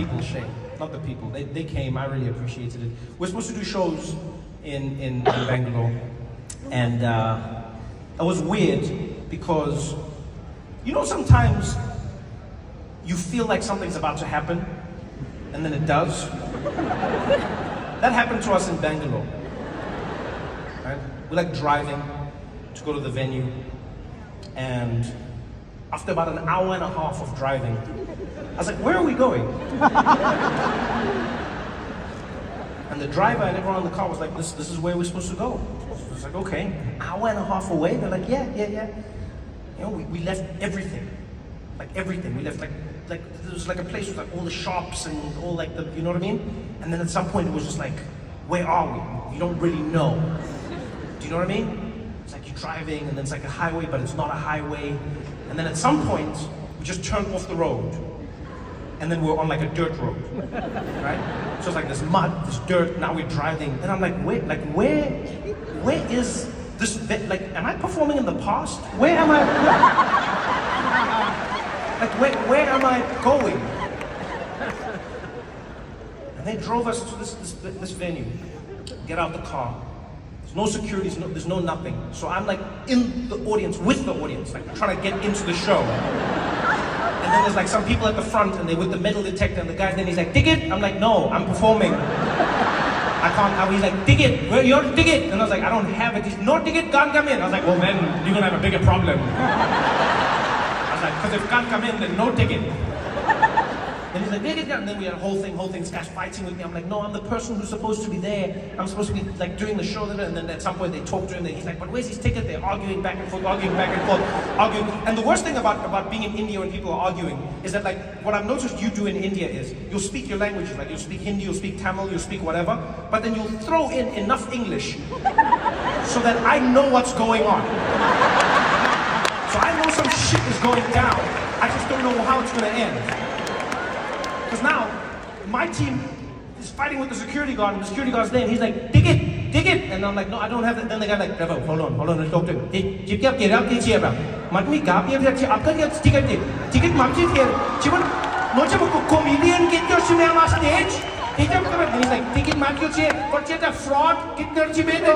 people, Shane. Not the people. They came. I really appreciated it. We're supposed to do shows in Bangalore, and it was weird because, you know, sometimes you feel like something's about to happen, and then it does. That happened to us in Bangalore. Right? We're like driving to go to the venue, and after about an hour and a half of driving, I was like, where are we going? And the driver and everyone in the car was like, this is where we're supposed to go. I was like, okay, an hour and a half away? They're like, yeah. You know, we left everything. Like everything. We left like there was like a place with like all the shops and all like the, you know what I mean? And then at some point it was just like, where are we? You don't really know. Do you know what I mean? It's like you're driving and then it's like a highway, but it's not a highway. And then at some point, we just turned off the road. And then we're on like a dirt road, right? So it's like this mud, this dirt, now we're driving. And I'm like, where is this, like, am I performing in the past? Where am I, like, where am I going? And they drove us to this venue, get out the car. There's no security, there's no nothing. So I'm like in the audience, with the audience, like trying to get into the show. And then there's like some people at the front and they with the metal detector and the guy, then he's like, ticket? I'm like, no, I'm performing. I can't, he's like, ticket, where your ticket? And I was like, I don't have it. He's, no ticket, can't come in. I was like, well then, you're gonna have a bigger problem. I was like, because if can't come in, then no ticket. Then he's like, and then we had a whole thing, this guy's fighting with me. I'm like, no, I'm the person who's supposed to be there. I'm supposed to be like doing the show, and then at some point they talk to him, and he's like, but where's his ticket? They're arguing back and forth, arguing. And the worst thing about being in India when people are arguing is that, like, what I've noticed you do in India is, you'll speak your languages, like you'll speak Hindi, you'll speak Tamil, you'll speak whatever, but then you'll throw in enough English so that I know what's going on. So I know some shit is going down. I just don't know how it's gonna end. Because now, my team is fighting with the security guard, and the security guard's there, and he's like, ticket! And I'm like, no, I don't have that. Then the guy's like, Trevor, hold on, let's talk to him. Ticket, ticket, ticket, comedian get your cinema stage. And he's like, ticket, but you're a fraud, get your cinema.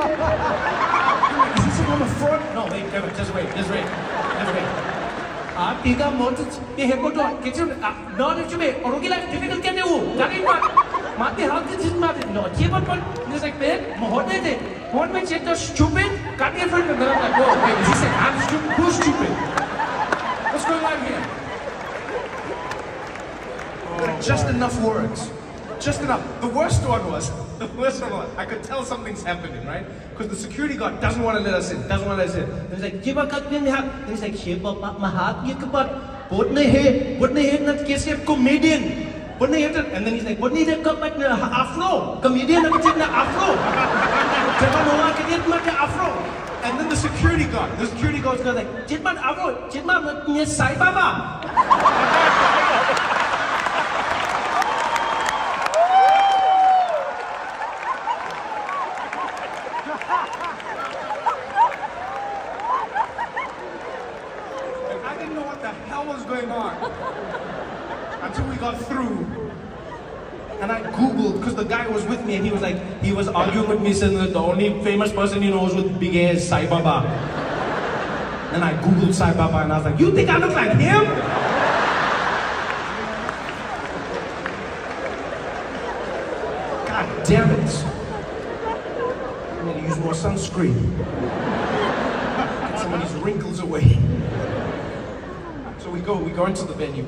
Is he saying I'm a fraud? No, wait, Trevor, just wait. Tiga motor, heko to kitchen. No, it's me. Orugila difficult can do. That is what. Mati how this is mati. No, but he's like, man, what is it? What makes it stupid? Can't get friend. I'm like, whoa, wait. He said, I'm stupid. Who's stupid? What's going on here? Like just enough words. Just enough. The worst one was, I could tell something's happening, right? Because the security guard doesn't want to let us in, And he's like, and he's like, comedian. And then he's like, afro, comedian, afro. And then the security guard's going like, afro, Sai Baba. Until we got through, and I googled, because the guy was with me and he was arguing with me saying that the only famous person he knows with big hair is Sai Baba. Then I googled Sai Baba and I was like, you think I look like him? God damn it. I'm gonna use more sunscreen. Get some of these wrinkles away. So we go into the venue.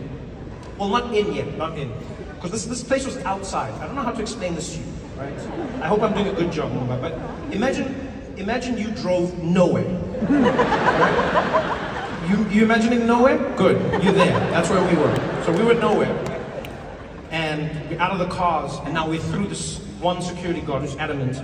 Well, not in yet, not in. Because this place was outside. I don't know how to explain this to you, right? I hope I'm doing a good job, but imagine you drove nowhere. Right? You imagining nowhere? Good, you're there. That's where we were. So we were nowhere. And we're out of the cars, and now we're through this one security guard who's adamant.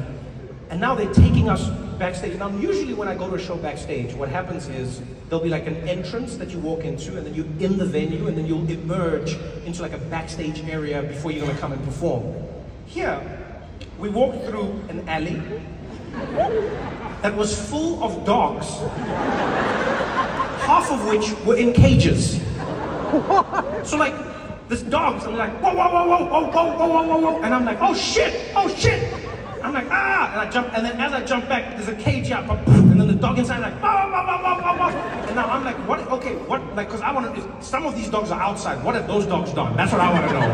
And now they're taking us backstage. Now, usually when I go to a show backstage, what happens is there'll be like an entrance that you walk into, and then you're in the venue, and then you'll emerge into like a backstage area before you're gonna come and perform. Here, we walked through an alley that was full of dogs, half of which were in cages. So like, This dog's, I'm like, whoa, whoa, whoa, whoa, whoa, whoa, whoa, whoa, whoa, whoa. And I'm like, oh shit, oh shit. I'm like, ah, and I jump, and then as I jump back, there's a cage up, and then the dog inside like, whoa, whoa, whoa, whoa, whoa, whoa. And now I'm like, what, okay, what, like, because I want to, some of these dogs are outside, what have those dogs done? That's what I want to know.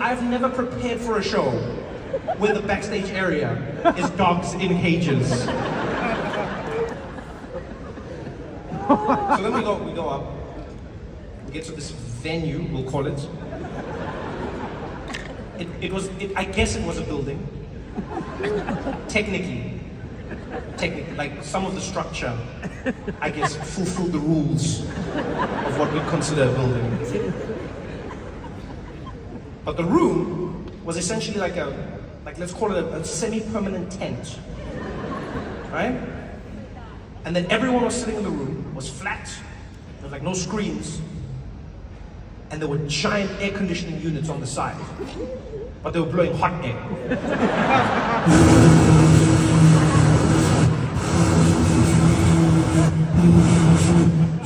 I've never prepared for a show where the backstage area is dogs in cages. So then we go up, we get to this venue, we'll call it. I guess it was a building. Technically, like some of the structure, I guess, fulfilled the rules of what we'd consider a building. But the room was essentially like let's call it a semi-permanent tent, right? And then everyone was sitting in the room, was flat, there was like no screens, and there were giant air conditioning units on the side, but they were blowing hot air.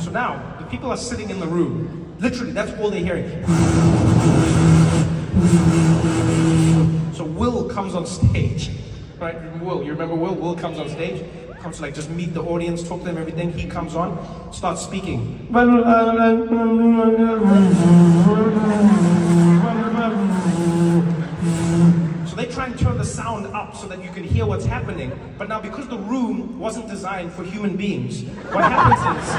So now, the people are sitting in the room, literally, that's all they're hearing. So Will comes on stage, right? Will, you remember Will? Will comes on stage, comes to like just meet the audience, talk to them, everything. He comes on, starts speaking. So they try and turn the sound up so that you can hear what's happening. But now because the room wasn't designed for human beings, what happens is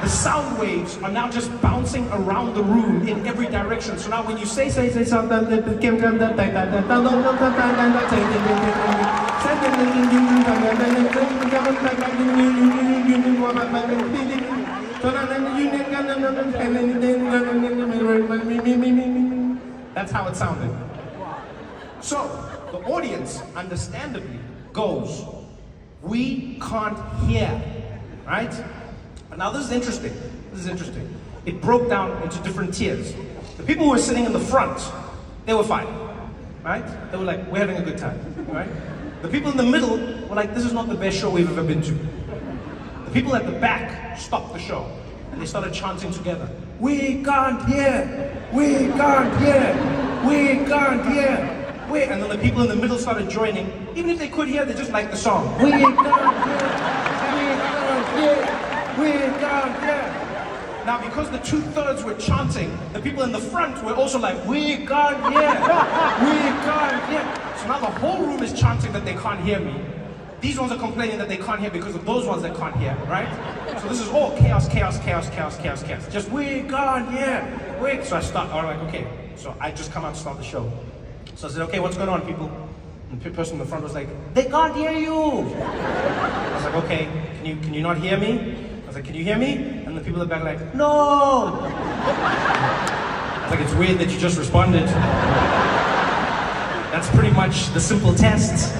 the sound waves are now just bouncing around the room in every direction. So now when you say something, that's how it sounded. So the audience, understandably, goes, we can't hear, right? But now this is interesting. This is interesting. It broke down into different tiers. The people who were sitting in the front, they were fine, right? They were like, we're having a good time, right? The people in the middle were like, this is not the best show we've ever been to. The people at the back stopped the show and they started chanting together. We can't hear, we can't hear, we can't hear. And then the people in the middle started joining. Even if they could hear, they just liked the song. We can't hear, we can't hear. Now, because the 2/3 were chanting, the people in the front were also like, we can't hear, we can't hear. So now the whole room is chanting that they can't hear me. These ones are complaining that they can't hear because of those ones that can't hear, right? So this is all chaos, chaos, chaos, chaos, chaos, chaos. Just, we can't hear, wait. So I start, I'm like, okay. So I just come out to start the show. So I said, okay, what's going on, people? And the person in the front was like, they can't hear you. I was like, okay, can you not hear me? I was like, can you hear me? And the people in the back are like, no. I was like, it's weird that you just responded. That's pretty much the simple test.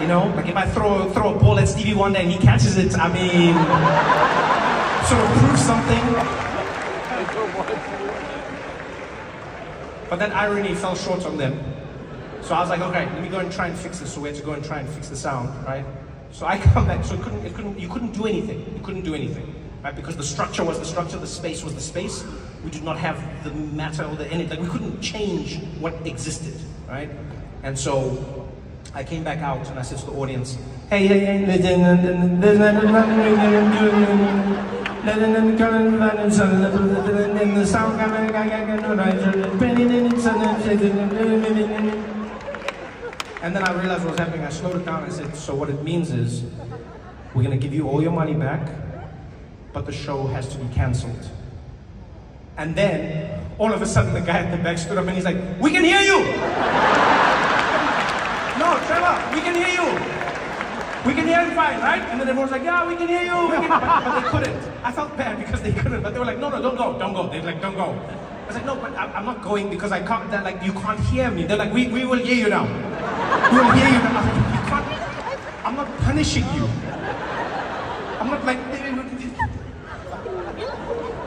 You know, like if I throw a ball at Stevie Wonder and he catches it, I mean, sort of proves something. But that irony fell short on them. So I was like, okay, let me go and try and fix this. So we had to go and try and fix the sound, right? So I come back, so you couldn't do anything. You couldn't do anything, right? Because the structure was the structure, the space was the space. We did not have the matter or the anything. Like we couldn't change what existed, right? And so I came back out and I said to the audience, hey, and then I realized what was happening. I slowed it down and I said, so what it means is, we're gonna give you all your money back, but the show has to be cancelled. And then, all of a sudden, the guy at the back stood up and he's like, we can hear you! No, Trevor, we can hear you! We can hear it fine, right? And then everyone's like, yeah, we can hear you! But they couldn't. I felt bad because they couldn't, but they were like, no, don't go. They were like, don't go. I was like, no, but I'm not going because I can't, they're like, you can't hear me. They're like, we will hear you now. We will hear you now. I was like, you can't, I'm not punishing you. I'm not like,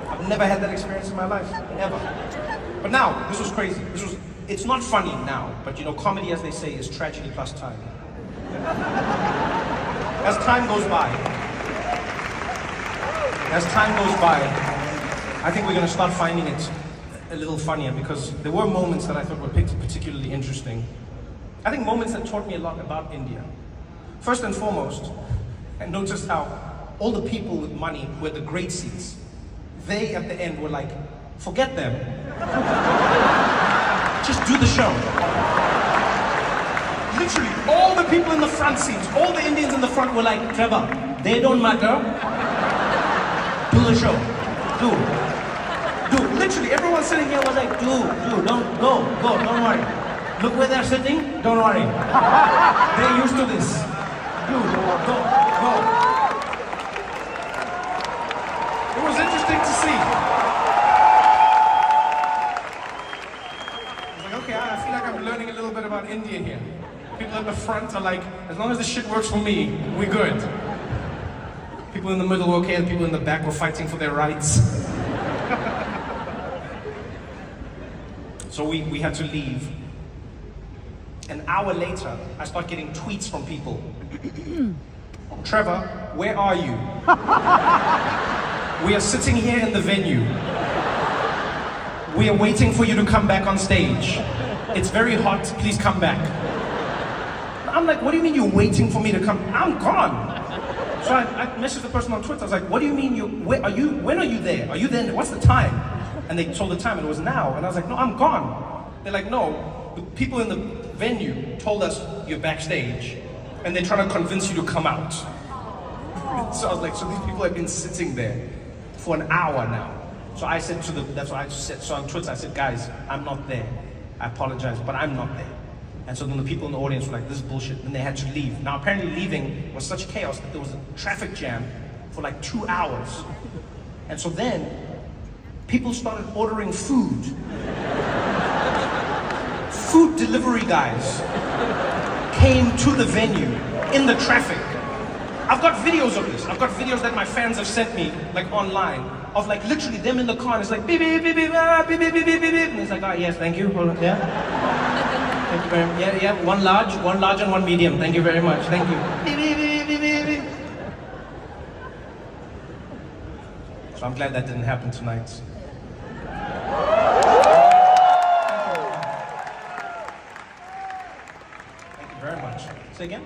I've never had that experience in my life, ever. But now, this was crazy. It's not funny now, but you know, comedy, as they say, is tragedy plus time. As time goes by, I think we're going to start finding it a little funnier because there were moments that I thought were particularly interesting. I think moments that taught me a lot about India. First and foremost, I noticed how all the people with money were the great seats. They at the end were like, forget them. Just do the show. Literally, all the people in the front seats, all the Indians in the front were like, Trevor, they don't matter. Do the show. Do. Literally, everyone sitting here was like, don't go, don't worry. Look where they're sitting, don't worry. They're used to this. Go. It was interesting to see. I was like, okay, I feel like I'm learning a little bit about India here. People at the front are like, as long as the shit works for me, we're good. People in the middle were okay, and people in the back were fighting for their rights. So we had to leave. An hour later, I start getting tweets from people. Trevor, where are you? We are sitting here in the venue. We are waiting for you to come back on stage. It's very hot, please come back. I'm like, what do you mean you're waiting for me to come? I'm gone. So I messaged the person on Twitter. I was like, what do you mean when are you there? Are you there? What's the time? And they told the time and it was now. And I was like, no, I'm gone. They're like, no, the people in the venue told us you're backstage and they're trying to convince you to come out. So I was like, so these people have been sitting there for an hour now. So I said that's what I said. So on Twitter I said, guys, I'm not there. I apologize, but I'm not there. And so then the people in the audience were like, this is bullshit. And they had to leave. Now apparently leaving was such chaos that there was a traffic jam for like 2 hours. And so then people started ordering food. Food delivery guys came to the venue in the traffic. I've got videos of this. I've got videos that my fans have sent me, like online, of like literally them in the car and it's like beep beep beep beep beep beep beep beep beep, and it's like, oh yes, thank you. Yeah. Thank you very much. Yeah, one large and one medium. Thank you very much. Thank you. Beep beep beep beep beep beep. So I'm glad that didn't happen tonight. Thank you very much. Say again?